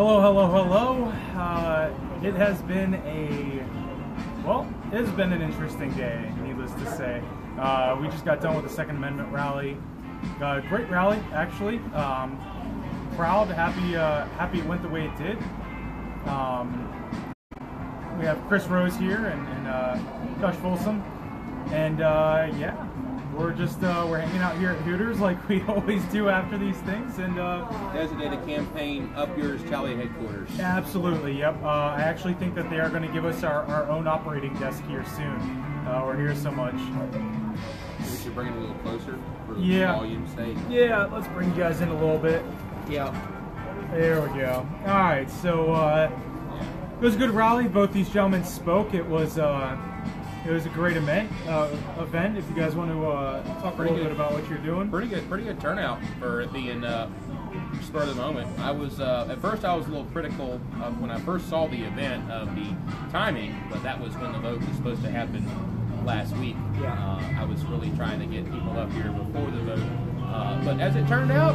Hello, hello, hello. It has been an interesting day, needless to say. We just got done with the Second Amendment rally. Great rally, actually. Proud, happy it went the way it did. We have Chris Rose here and Josh Folsom, and yeah. We're hanging out here at Hooters like we always do after these things, and designated campaign up yours Tally headquarters. Absolutely, yep. I actually think that they are going to give us our own operating desk here soon. We're here so much. We should bring it a little closer for volume's sake. Yeah, let's bring you guys in a little bit. Yeah. There we go. All right, so it was a good rally. Both these gentlemen spoke. It was a great event. If you guys want to talk a little bit about what you're doing. Pretty good turnout for it being spur of the moment. I was at first I was a little critical of when I first saw the event of the timing, but that was when the vote was supposed to happen last week. Yeah. I was really trying to get people up here before the vote, but as it turned out,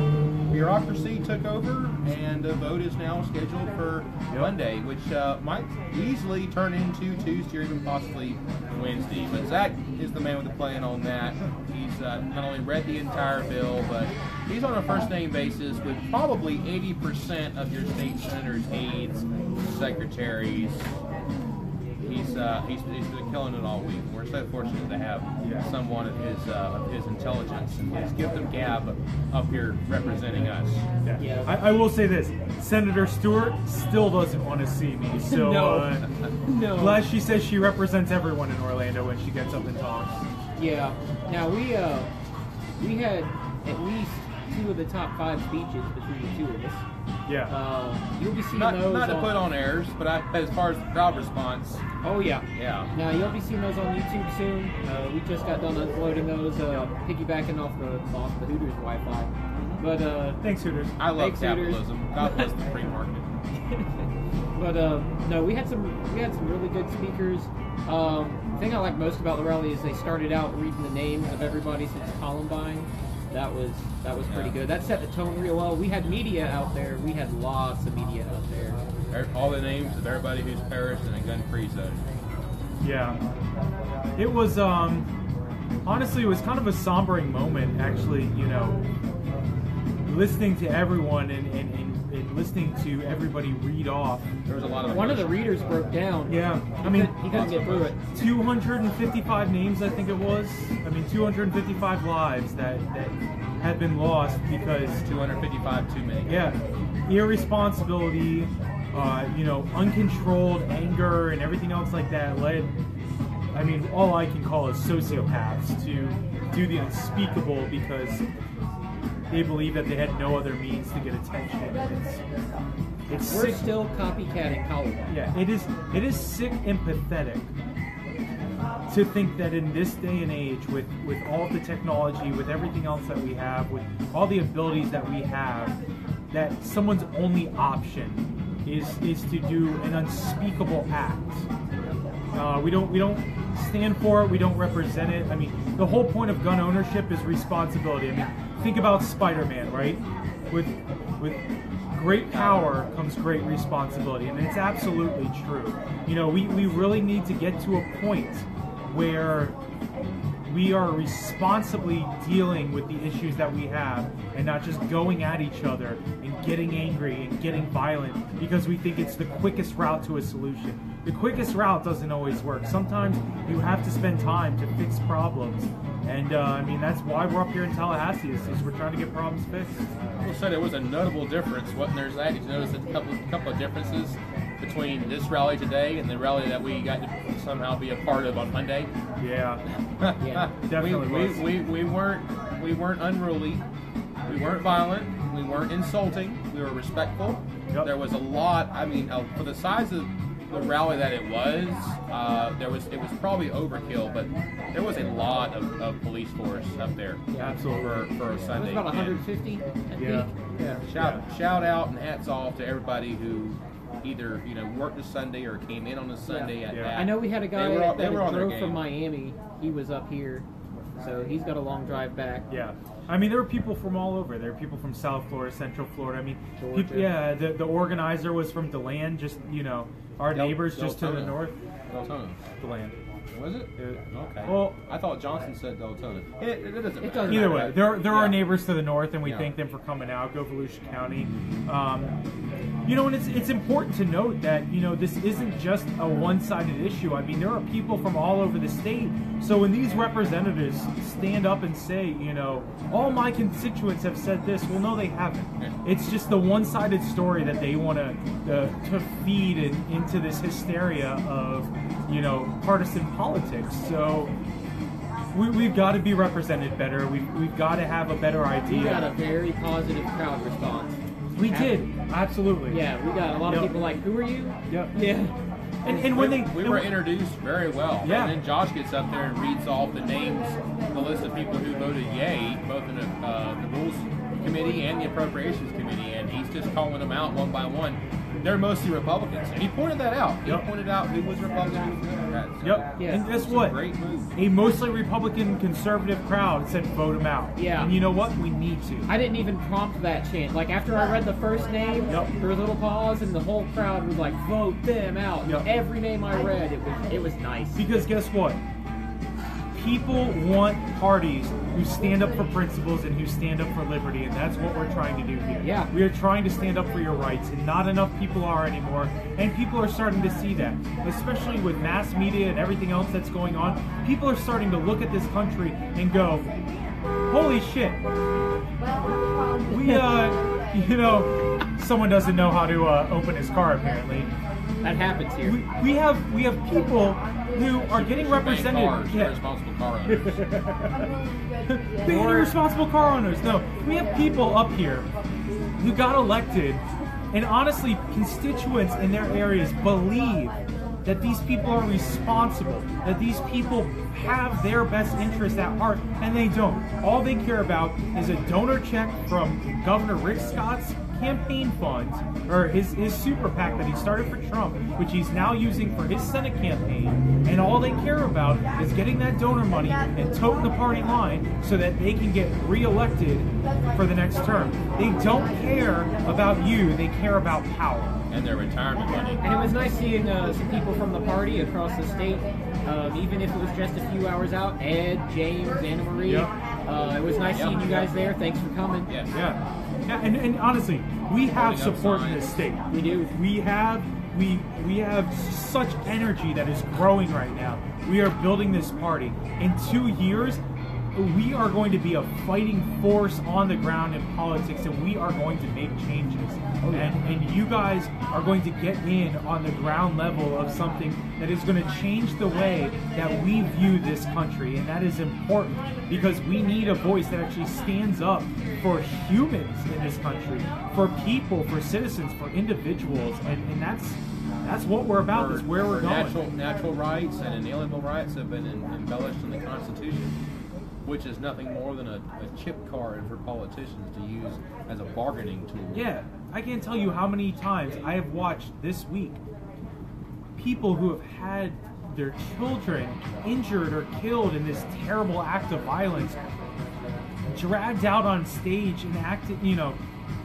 bureaucracy took over, and the vote is now scheduled for Monday, which might easily turn into Tuesday or even possibly Wednesday. But Zach is the man with the plan on that. He's not only read the entire bill, but he's on a first-name basis with probably 80% of your state senators, aides, secretaries. He's been killing it all week. We're so fortunate to have someone of his intelligence and his gift of gab up here representing us. Yeah. I will say this: Senator Stewart still doesn't want to see me. So no. Glad she says she represents everyone in Orlando when she gets up and talks. Yeah. Now we had at least 2 of the top 5 speeches between the 2 of us. Yeah. You'll be seeing not those. Not to put on airs, but as far as the crowd response. Oh yeah. Yeah. Now you'll be seeing those on YouTube soon. We just got done uploading those, piggybacking off the Hooters Wi-Fi. But thanks, Hooters. I love capitalism. God bless the free market. But no, we had some really good speakers. The thing I like most about the rally is they started out reading the names of everybody since Columbine. That was pretty good. That set the tone real well. We had media out there. We had lots of media out there. All the names of everybody who's perished in a gun-free zone. Yeah. It was honestly, it was kind of a sombering moment, actually. You know, listening to everyone and listening to everybody read off. There was a lot of One of the readers broke down. Yeah, I mean, he couldn't get through it. 255 names, I think it was. I mean, 255 lives that had been lost because 255 too many. Yeah, irresponsibility, uncontrolled anger and everything else like that led. I mean, all I can call is sociopaths to do the unspeakable because they believe that they had no other means to get attention. We're sick. Still copycatting Columbine. Yeah, it is sick and pathetic to think that in this day and age, with all the technology, with everything else that we have, with all the abilities that we have, that someone's only option is to do an unspeakable act. We don't stand for it. We don't represent it. I mean, the whole point of gun ownership is responsibility. I mean, think about Spider-Man, right? With great power comes great responsibility, and it's absolutely true. You know, we really need to get to a point where we are responsibly dealing with the issues that we have and not just going at each other and getting angry and getting violent because we think it's the quickest route to a solution. The quickest route doesn't always work. Sometimes you have to spend time to fix problems. And I mean, that's why we're up here in Tallahassee, is we're trying to get problems fixed. Well said, it was a notable difference, wasn't there, Zach? Did you notice a couple of differences between this rally today and the rally that we got to somehow be a part of on Monday? Yeah, yeah, definitely. We weren't unruly, we weren't violent, we weren't insulting, we were respectful. Yep. There was a lot. I mean, for the size of the rally that it was probably overkill, but there was a lot of police force up there. Yeah, absolutely. For a Sunday. It was about 150. Shout out and hats off to everybody who either worked a Sunday or came in on a Sunday at that. I know we had a guy that drove from Miami. He was up here, so he's got a long drive back. Yeah. I mean, there were people from all over. There were people from South Florida, Central Florida. I mean, the organizer was from DeLand, just, you know, our neighbors just to the north. Deltona. DeLand. Was it? Okay. Well, I thought Johnson said Deltona. It doesn't matter. Either way, there are neighbors to the north, and we thank them for coming out. Go Volusia County. You know, and it's important to note that, you know, this isn't just a one-sided issue. I mean, there are people from all over the state. So when these representatives stand up and say, you know, all my constituents have said this, well, no, they haven't. It's just the one-sided story that they want to feed into this hysteria of, you know, partisan politics. So we've got to be represented better. We've got to have a better idea. We got a very positive crowd response. We did, absolutely. Yeah, we got a lot of people like, who are you? Yep. Yeah. And when we were introduced very well. Yeah. And then Josh gets up there and reads off the names, the list of people who voted yay, both in the Rules Committee and the Appropriations Committee, and he's just calling them out one by one. They're mostly Republicans, and he pointed that out. He pointed out who was Republican, who was Democrat. So And guess what? Great move. A mostly Republican conservative crowd said vote him out. Yeah. And you know what? We need to. I didn't even prompt that chant. Like, after I read the first name, there was a little pause, and the whole crowd was like, vote them out. Yep. Every name I read, it was nice. Because guess what? People want parties who stand up for principles and who stand up for liberty, and that's what we're trying to do here. Yeah. We are trying to stand up for your rights, and not enough people are anymore, and people are starting to see that. Especially with mass media and everything else that's going on, people are starting to look at this country and go, holy shit. We, you know, someone doesn't know how to open his car, apparently. That happens here. We have people who are getting represented. Irresponsible car owners. Being irresponsible car owners. No, we have people up here who got elected, and honestly, constituents in their areas believe that these people are responsible, that these people have their best interests at heart, and they don't. All they care about is a donor check from Governor Rick Scott's campaign funds, or his super PAC that he started for Trump, which he's now using for his Senate campaign, and all they care about is getting that donor money and toting the party line so that they can get reelected for the next term. They don't care about you, they care about power. And their retirement money. And it was nice seeing some people from the party across the state, even if it was just a few hours out. Ed, James, Anna Marie. It was nice seeing you guys there. Thanks for coming. Yes. Yeah, and honestly, we have support in this state. We do. We have such energy that is growing right now. We are building this party. In 2 years, we are going to be a fighting force on the ground in politics, and we are going to make changes. And you guys are going to get in on the ground level of something that is going to change the way that we view this country, and that is important because we need a voice that actually stands up for humans in this country, for people, for citizens, for individuals, and that's what we're about. That's where we're going. Natural rights and inalienable rights have been embellished in the Constitution, which is nothing more than a chip card for politicians to use as a bargaining tool. Yeah, I can't tell you how many times I have watched this week people who have had their children injured or killed in this terrible act of violence dragged out on stage and acted, you know,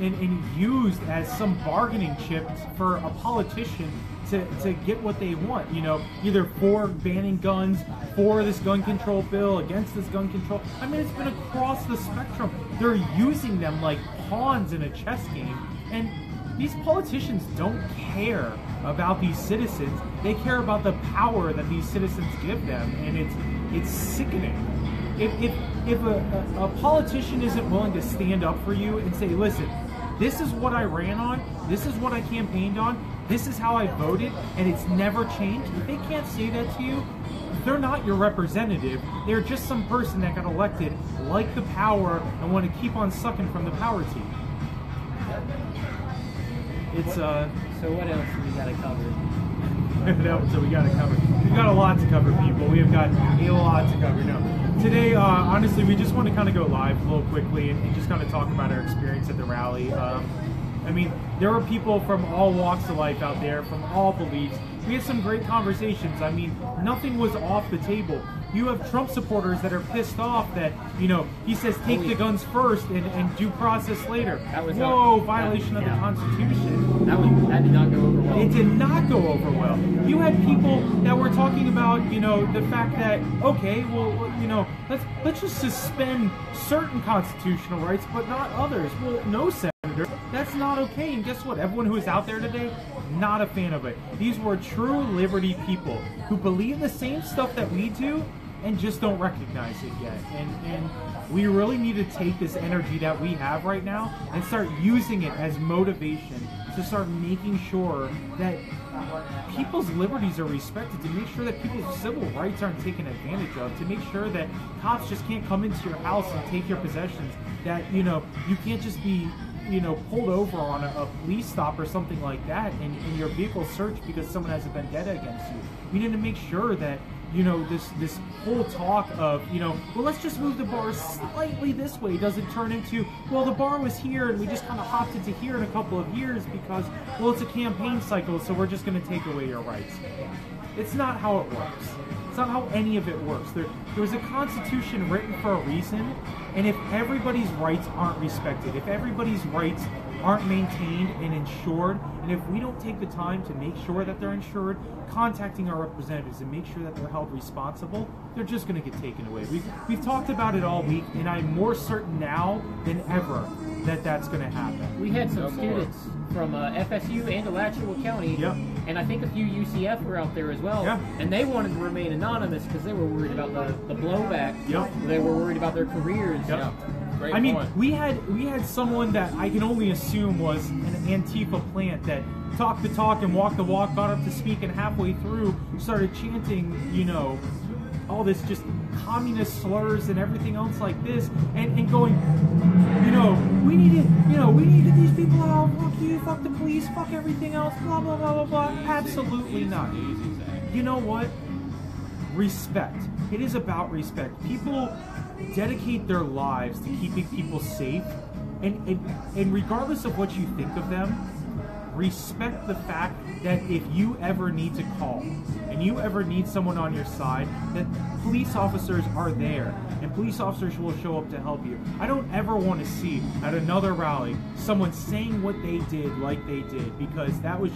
and used as some bargaining chip for a politician to get what they want, you know, either for banning guns, for this gun control bill, against this gun control. I mean, it's been across the spectrum. They're using them like pawns in a chess game, and these politicians don't care about these citizens. They care about the power that these citizens give them, and it's sickening. If a politician isn't willing to stand up for you and say, listen, this is what I ran on, this is what I campaigned on, this is how I voted, and it's never changed, if they can't say that to you, they're not your representative. They're just some person that got elected, like the power, and want to keep on sucking from the power team. It's So what else do we got to cover? So we got to cover. We've got a lot to cover, people. We have got a lot to cover. No, today, honestly, we just want to kind of go live a little quickly and just kind of talk about our experience at the rally. I mean, there were people from all walks of life out there, from all beliefs. We had some great conversations. I mean, nothing was off the table. you have Trump supporters that are pissed off that, you know, he says take the guns first and due process later. That was violation of the Constitution. That did not go over well. It did not go over well. You had people that were talking about, you know, the fact that, okay, well, you know, let's just suspend certain constitutional rights, but not others. Well, no, Senator, that's not okay. And guess what? Everyone who is out there today, not a fan of it. These were true liberty people who believe the same stuff that we do and just don't recognize it yet. And we really need to take this energy that we have right now and start using it as motivation to start making sure that people's liberties are respected, to make sure that people's civil rights aren't taken advantage of, to make sure that cops just can't come into your house and take your possessions, that, you know, you can't just be, you know, pulled over on a police stop or something like that and your vehicle searched because someone has a vendetta against you. We need to make sure that, you know, this whole talk of, you know, well, let's just move the bar slightly this way doesn't turn into, well, the bar was here and we just kind of hopped it to here in a couple of years because, well, it's a campaign cycle, so we're just going to take away your rights. It's not how it works. It's not how any of it works. There was a Constitution written for a reason, and if everybody's rights aren't respected, if everybody's rights aren't maintained and ensured, and if we don't take the time to make sure that they're ensured, contacting our representatives and make sure that they're held responsible, they're just going to get taken away. We've talked about it all week, and I'm more certain now than ever that that's going to happen. We had some students from FSU and Alachua County, and I think a few UCF were out there as well, and they wanted to remain anonymous because they were worried about the blowback. They were worried about their careers. Great I mean, point. we had someone that I can only assume was an Antifa plant that talked the talk and walked the walk, got up to speak, and halfway through started chanting, you know, all this just communist slurs and everything else like this, and going, you know, we needed these people out, fuck you, fuck the police, fuck everything else, blah, blah, blah, blah, blah. Absolutely not. You know what? Respect. It is about respect. People dedicate their lives to keeping people safe, and regardless of what you think of them, respect the fact that if you ever need to call and you ever need someone on your side, that police officers are there and police officers will show up to help you. I don't ever want to see at another rally someone saying what they did like they did, because that was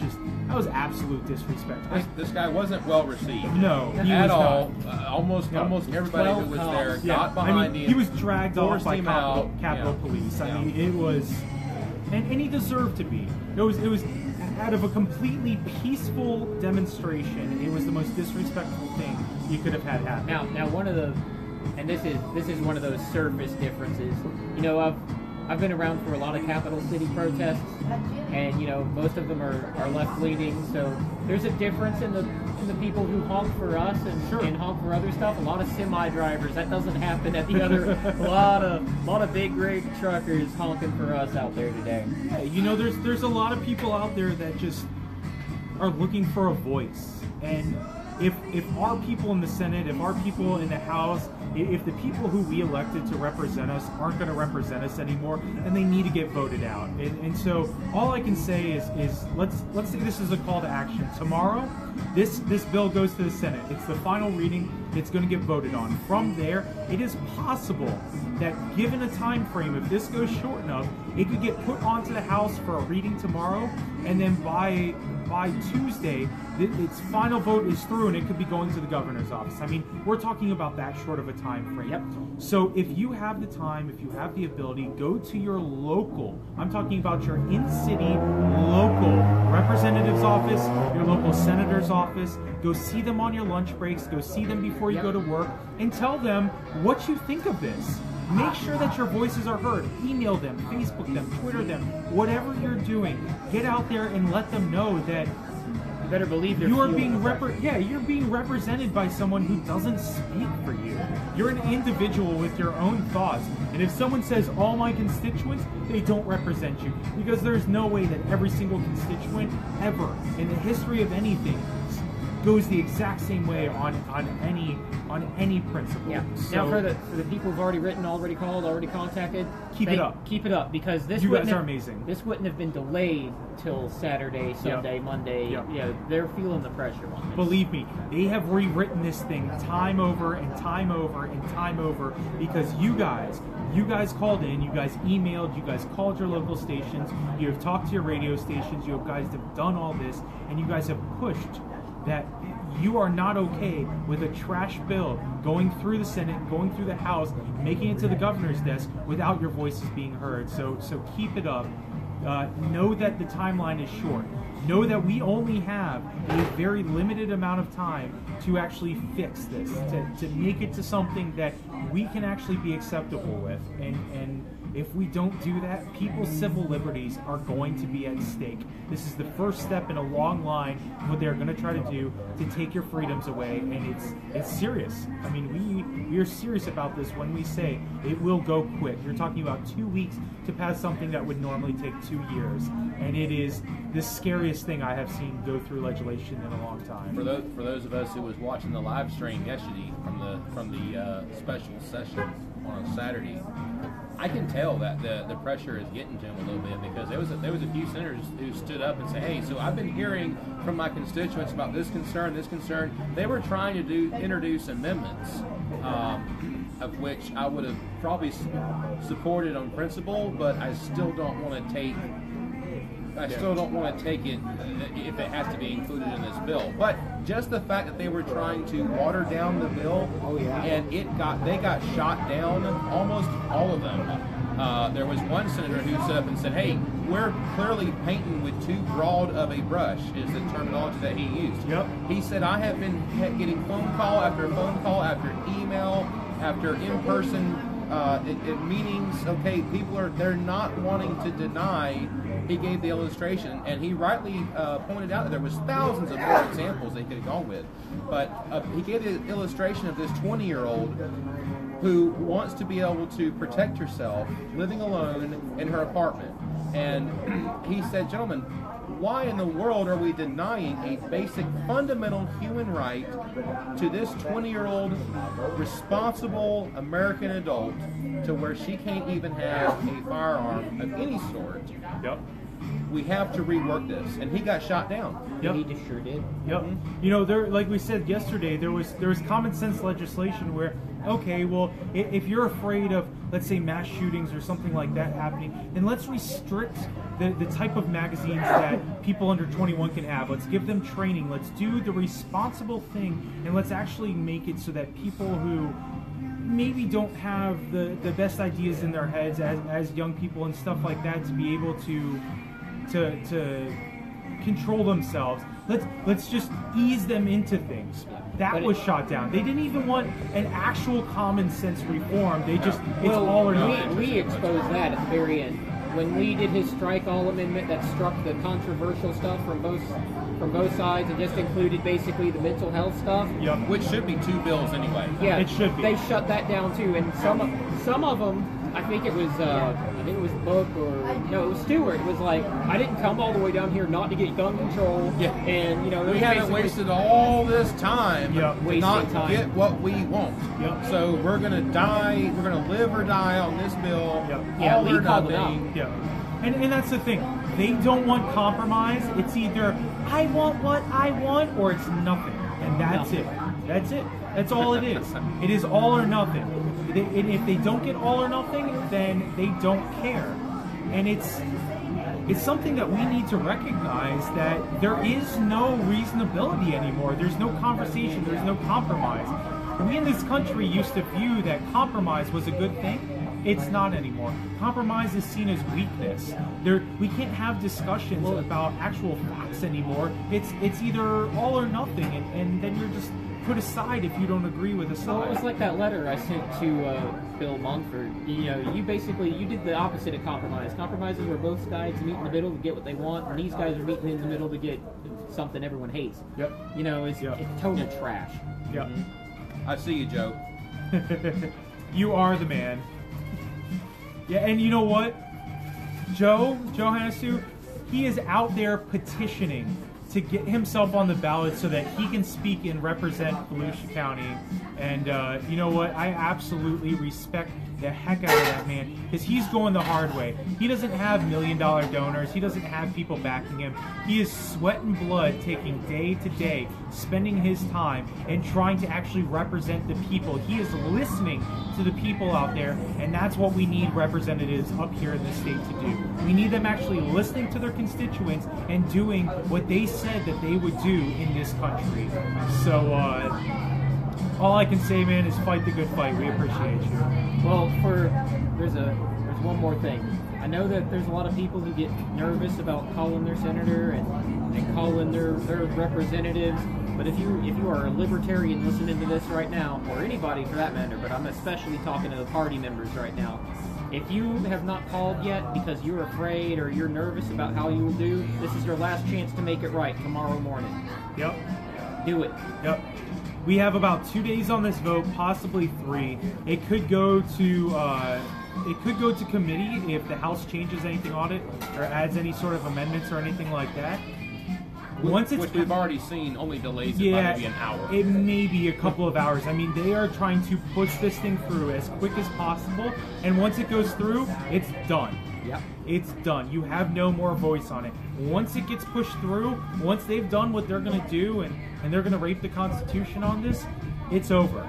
absolute disrespect. This guy wasn't well received. No, he at was all. not. Almost everybody who was there got behind him. He was dragged off by Capitol Police. I mean, it was, and he deserved to be. It was out of a completely peaceful demonstration. It was the most disrespectful thing you could have had happen. Now one of the, and this is one of those surface differences. You know, I've been around for a lot of capital city protests, and you know, most of them are left leaning. So there's a difference in the people who honk for us and honk for other stuff. A lot of semi drivers, that doesn't happen at the other. a lot of big rig truckers honking for us out there today. Yeah, you know, there's a lot of people out there that just are looking for a voice, and if our people in the Senate, if our people in the House, if the people who we elected to represent us aren't going to represent us anymore, then they need to get voted out. And so all I can say is let's say this is a call to action. Tomorrow, this bill goes to the Senate. It's the final reading. It's going to get voted on. From there, it is possible that given a time frame, if this goes short enough, it could get put onto the House for a reading tomorrow, and then by Tuesday, its final vote is through, and it could be going to the governor's office. I mean, we're talking about that short of a time frame. Yep. So if you have the time, if you have the ability, go to your local, I'm talking about your in-city local representative's office, your local senator's office. Go see them on your lunch breaks. Go see them before you go to work, and tell them what you think of this. Make sure that your voices are heard. Email them, Facebook them, Twitter them, whatever you're doing. Get out there and let them know that you better believe you are being you're being represented by someone who doesn't speak for you. You're an individual with your own thoughts. And if someone says all my constituents, they don't represent you, because there's no way that every single constituent ever in the history of anything goes the exact same way on any principle. Yeah. So, Now for the people who've already written, already called, already contacted, Keep it up. Keep it up, because this You wouldn't guys are have- amazing. This wouldn't have been delayed till Saturday, Sunday, Monday. Yep. You know, they're feeling the pressure on this. Believe me, they have rewritten this thing time over and time over and time over because you guys called in, you guys emailed, you guys called your local stations, you have talked to your radio stations, you guys have done all this, and you guys have pushed that you are not okay with a trash bill going through the Senate, going through the House, making it to the governor's desk without your voices being heard. So keep it up. Know that the timeline is short. Know that we only have a very limited amount of time to actually fix this, to make it to something that we can actually be acceptable with. And if we don't do that, people's civil liberties are going to be at stake. This is the first step in a long line of what they're going to try to do to take your freedoms away, and it's serious. I mean, we are serious about this when we say it will go quick. You're talking about 2 weeks to pass something that would normally take 2 years, and it is the scariest thing I have seen go through legislation in a long time. For those of us who was watching the live stream yesterday from the special session on a Saturday, I can tell that the pressure is getting to him a little bit, because there was a few senators who stood up and said, "Hey, so I've been hearing from my constituents about this concern, this concern." They were trying to introduce amendments, of which I would have probably supported on principle, but I still don't want to take. I still don't want to take it if it has to be included in this bill. But just the fact that they were trying to water down the bill, and they got shot down, almost all of them. There was one senator who stood up and said, "Hey, we're clearly painting with too broad of a brush," is the terminology that he used. Yep. He said, "I have been getting phone call after phone call after email after in-person meetings." Okay, they're not wanting to deny. He gave the illustration, and he rightly pointed out that there was thousands of more examples they could have gone with. But he gave the illustration of this 20-year-old who wants to be able to protect herself living alone in her apartment. And he said, "Gentlemen, why in the world are we denying a basic fundamental human right to this 20-year-old responsible American adult to where she can't even have a firearm of any sort? Yep. We have to rework this." And he got shot down. Yep. He just sure did. Yep. You know, like we said yesterday, there was common sense legislation where, okay, well, if you're afraid of, let's say, mass shootings or something like that happening, then let's restrict the type of magazines that people under 21 can have. Let's give them training. Let's do the responsible thing, and let's actually make it so that people who maybe don't have the best ideas in their heads as young people and stuff like that to be able to control themselves. Let's just ease them into things. That was shot down. They didn't even want an actual common sense reform. They just it's all or nothing. We exposed that at the very end when Lee did his strike all amendment that struck the controversial stuff from both sides and just included basically the mental health stuff. Yep. Which should be 2 bills anyway. Yeah, it should be. They shut that down too, and some of them. I think it was Book it was Stewart. It was like, I didn't come all the way down here not to get gun control. Yeah. And We haven't wasted all this time to not get what we want. Yep. So we're gonna die. We're gonna live or die on this bill. Yep. Yeah, All Lee or called it nothing. out. Yeah. And that's the thing. They don't want compromise. It's either I want what I want or it's nothing. And that's it. That's it. That's all it is. It is all or nothing. And if they don't get all or nothing, then they don't care. And it's something that we need to recognize that there is no reasonability anymore. There's no conversation. There's no compromise. We in this country used to view that compromise was a good thing. It's not anymore. Compromise is seen as weakness. We can't have discussions about actual facts anymore. It's either all or nothing, and then you're just put aside if you don't agree with a side. So it was like that letter I sent to Bill Mumford. You know, you did the opposite of compromise. Compromise is where both sides meet in the middle to get what they want, and these guys are meeting in the middle to get something everyone hates. Yep. You know, it's total trash. Yep. I see you, Joe. You are the man. Yeah, and you know what? Joe Hanasu, he is out there petitioning to get himself on the ballot so that he can speak and represent Volusia County. And you know what? I absolutely respect the heck out of that man, because he's going the hard way. He doesn't have $1 million donors. He doesn't have people backing him. He is sweat and blood, taking day to day, spending his time and trying to actually represent the people. He is listening to the people out there, and that's what we need representatives up here in the state to do. We need them actually listening to their constituents and doing what they said that they would do in this country. So all I can say, man, is fight the good fight. We appreciate you. Well, there's one more thing. I know that there's a lot of people who get nervous about calling their senator and calling their representatives. But if you are a libertarian listening to this right now, or anybody for that matter, but I'm especially talking to the party members right now, if you have not called yet because you're afraid or you're nervous about how you will do, this is your last chance to make it right tomorrow morning. Yep. Do it. Yep. We have about 2 days on this vote, possibly 3. It could go to committee if the House changes anything on it or adds any sort of amendments or anything like that. Which we've already seen only delays it by maybe an hour. It may be a couple of hours. I mean, they are trying to push this thing through as quick as possible, and once it goes through, it's done. Yep. It's done. You have no more voice on it. Once it gets pushed through, once they've done what they're going to do and they're going to rape the Constitution on this, it's over.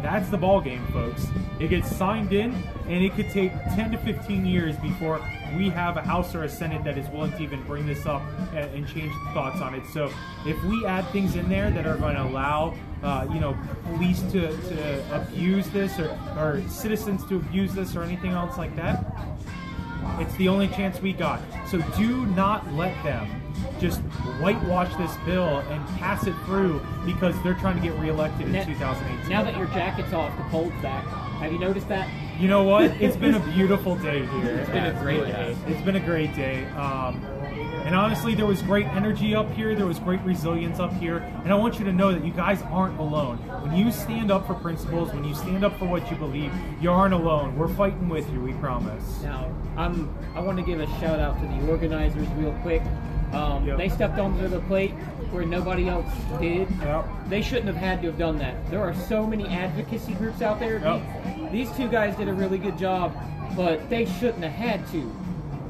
That's the ball game, folks. It gets signed in, and it could take 10 to 15 years before we have a House or a Senate that is willing to even bring this up and change thoughts on it. So if we add things in there that are going to allow police to abuse this or citizens to abuse this or anything else like that, it's the only chance we got. So do not let them just whitewash this bill and pass it through because they're trying to get reelected in 2018. Now that your jacket's off, the cold's back. Have you noticed that? You know what? It's been a beautiful day here. It's been a great day. It's been a great day. And honestly, there was great energy up here. There was great resilience up here. And I want you to know that you guys aren't alone. When you stand up for principles, when you stand up for what you believe, you aren't alone. We're fighting with you, we promise. Now, I want to give a shout out to the organizers real quick. Yep. They stepped onto the plate where nobody else did. Yep. They shouldn't have had to have done that. There are so many advocacy groups out there. Yep. These two guys did a really good job, but they shouldn't have had to.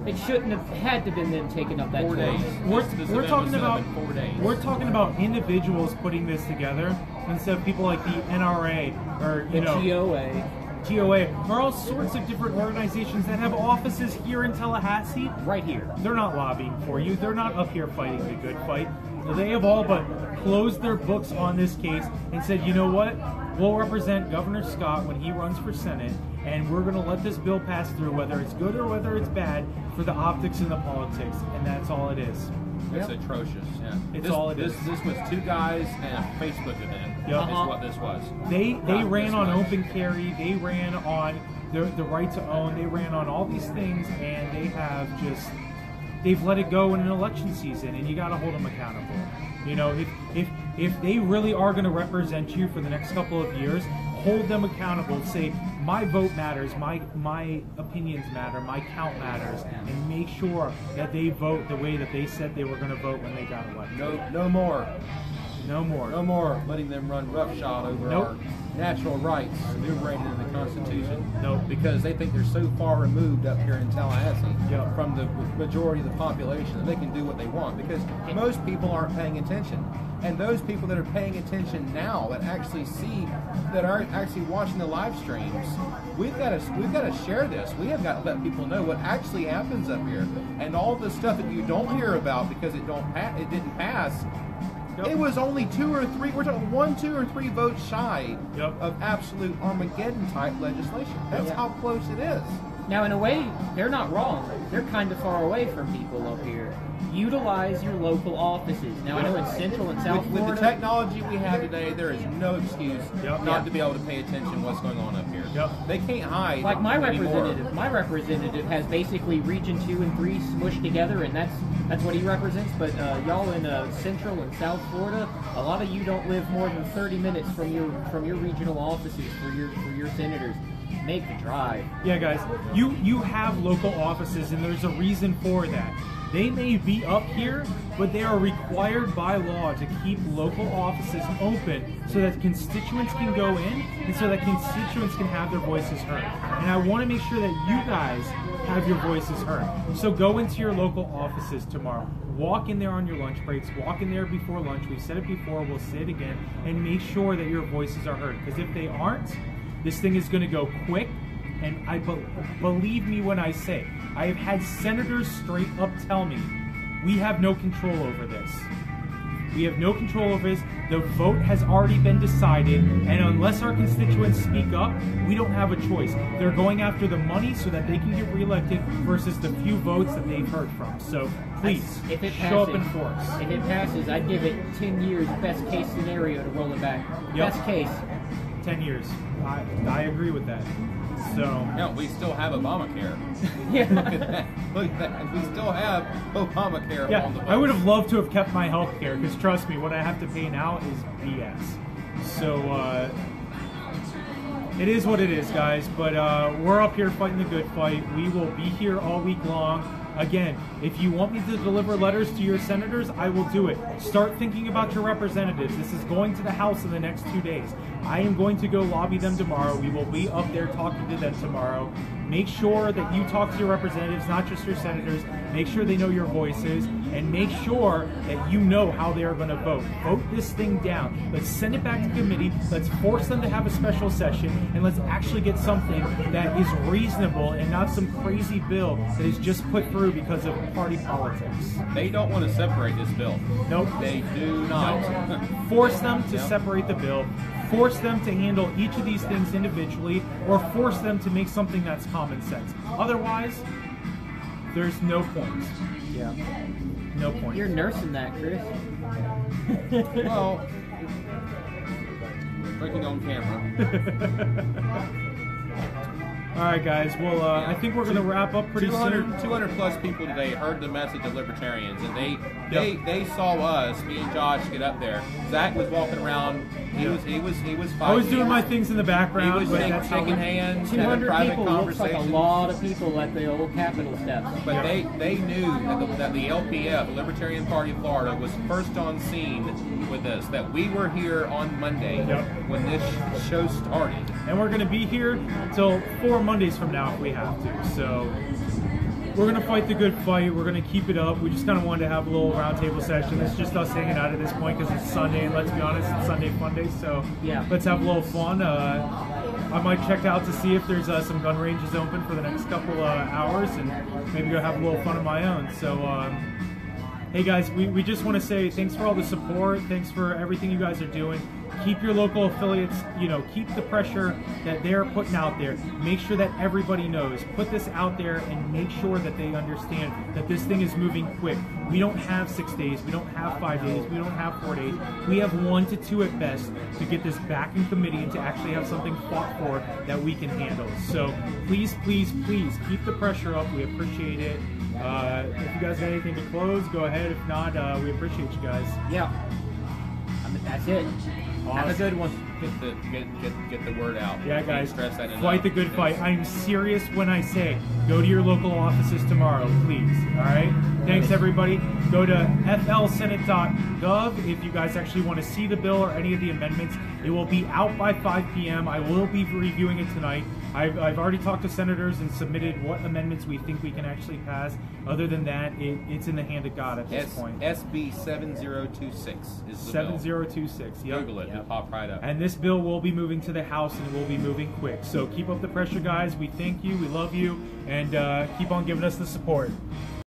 It shouldn't have had to been them taking up that 4 days. We're talking about 4 days. We're talking about individuals putting this together instead of people like the NRA or The GOA. GOA, or all sorts of different organizations that have offices here in Tallahassee. Right here. They're not lobbying for you. They're not up here fighting the good fight. They have all but closed their books on this case and said, you know what? We'll represent Governor Scott when he runs for Senate, and we're going to let this bill pass through, whether it's good or whether it's bad, for the optics and the politics, and that's all it is. It's atrocious. Yeah, It's all it is. This was two guys and a Facebook event. Yep. Is what this was. They ran on much. open carry. They ran on the right to own. They ran on all these things, and they've let it go in an election season, and you got to hold them accountable. You know, if they really are going to represent you for the next couple of years, hold them accountable. Say, my vote matters, my opinions matter, my count matters, and make sure that they vote the way that they said they were going to vote when they got elected. No more. No more. No more letting them run roughshod over our natural rights enumerated in the Constitution. Nope. Because they think they're so far removed up here in Tallahassee Yep. from the majority of the population that they can do what they want. Because most people aren't paying attention. And those people that are paying attention now, that actually see, that are actually watching the live streams, we've got to share this. We have got to let people know what actually happens up here, and all the stuff that you don't hear about because it didn't pass. Yep. It was only 2 or 3. We're talking 1, 2, or 3 votes shy Yep. of absolute Armageddon type legislation. That's how close it is. Now, in a way, they're not wrong. They're kind of far away from people up here. Utilize your local offices. Now, I know in Central and South With Florida, the technology we have today, there is no excuse Yep. not to be able to pay attention to what's going on up here. Yep. They can't hide. like my anymore. representative has basically Region 2 and 3 smushed together, and that's what he represents. But y'all in Central and South Florida, a lot of you don't live more than 30 minutes from your regional offices for your senators. Make the drive. Yeah, guys, you have local offices, and there's a reason for that. They may be up here, but they are required by law to keep local offices open so that constituents can go in and so that constituents can have their voices heard. And I want to make sure that you guys have your voices heard. So go into your local offices tomorrow. Walk in there on your lunch breaks. Walk in there before lunch. We've said it before. We'll say it again. And make sure that your voices are heard. Because if they aren't, this thing is going to go quick. And believe me when I say, I have had senators straight up tell me, we have no control over this. We have no control over this. The vote has already been decided, and unless our constituents speak up, we don't have a choice. They're going after the money so that they can get reelected versus the few votes that they've heard from. So please, show up in force. If it passes, I'd give it 10 years, best case scenario, to roll it back. Yep. Best case. 10 years. I agree with that. So no, we still have Obamacare. Yeah. Look at that. Look at that. We still have Obamacare on the books. I would have loved to have kept my health care, because trust me, what I have to pay now is BS. So it is what it is, guys. But we're up here fighting the good fight. We will be here all week long. Again, if you want me to deliver letters to your senators, I will do it. Start thinking about your representatives. This is going to the House in the next 2 days. I am going to go lobby them tomorrow. We will be up there talking to them tomorrow. Make sure that you talk to your representatives, not just your senators. Make sure they know your voices, and make sure that you know how they are going to vote. Vote this thing down. Let's send it back to committee. Let's force them to have a special session, and let's actually get something that is reasonable and not some crazy bill that is just put through because of party politics. They don't want to separate this bill. Nope. They do not. No. Force them to separate the bill. Force them to handle each of these things individually, or force them to make something that's common sense. Otherwise, there's no point. Yeah. No point. You're nursing that, Chris. Well, drinking on camera. All right, guys. Well, I think we're going to wrap up pretty soon. 200 plus people today heard the message of Libertarians, and they saw us, me and Josh, get up there. Zach was walking around. He was fighting. I was doing my things in the background. He was shaking hands, 200 private people looks like a conversations. lot of people at the old Capitol steps. But they knew that the LPF, the Libertarian Party of Florida, was first on scene with this. That we were here on Monday when this show started. And we're going to be here till 4 Mondays from now if we have to. So we're going to fight the good fight. We're going to keep it up. We just kind of wanted to have a little roundtable session. It's just us hanging out at this point because it's Sunday, and let's be honest, it's Sunday Fun Day. So let's have a little fun. I might check out to see if there's some gun ranges open for the next couple hours, and maybe go have a little fun of my own. So hey guys, we just want to say thanks for all the support. Thanks for everything you guys are doing. Keep your local affiliates, keep the pressure that they're putting out there. Make sure that everybody knows. Put this out there and make sure that they understand that this thing is moving quick. We don't have 6 days. We don't have 5 days. We don't have 4 days. We have 1 to 2 at best to get this back in committee and to actually have something fought for that we can handle. So please, please, please keep the pressure up. We appreciate it. If you guys got anything to close, go ahead. If not, we appreciate you guys. Yeah. That's it. Awesome. Have a good one. Get the word out. Yeah, guys. Stress that Fight the good fight. I'm serious when I say go to your local offices tomorrow, please. All right? Thanks, everybody. Go to flsenate.gov if you guys actually want to see the bill or any of the amendments. It will be out by 5 p.m. I will be reviewing it tonight. I've already talked to senators and submitted what amendments we think we can actually pass. Other than that, it's in the hand of God at this point. SB 7026 is the 7026. bill. Google it. It'll pop right up. And this bill will be moving to the House, and it will be moving quick. So keep up the pressure, guys. We thank you. We love you. And keep on giving us the support.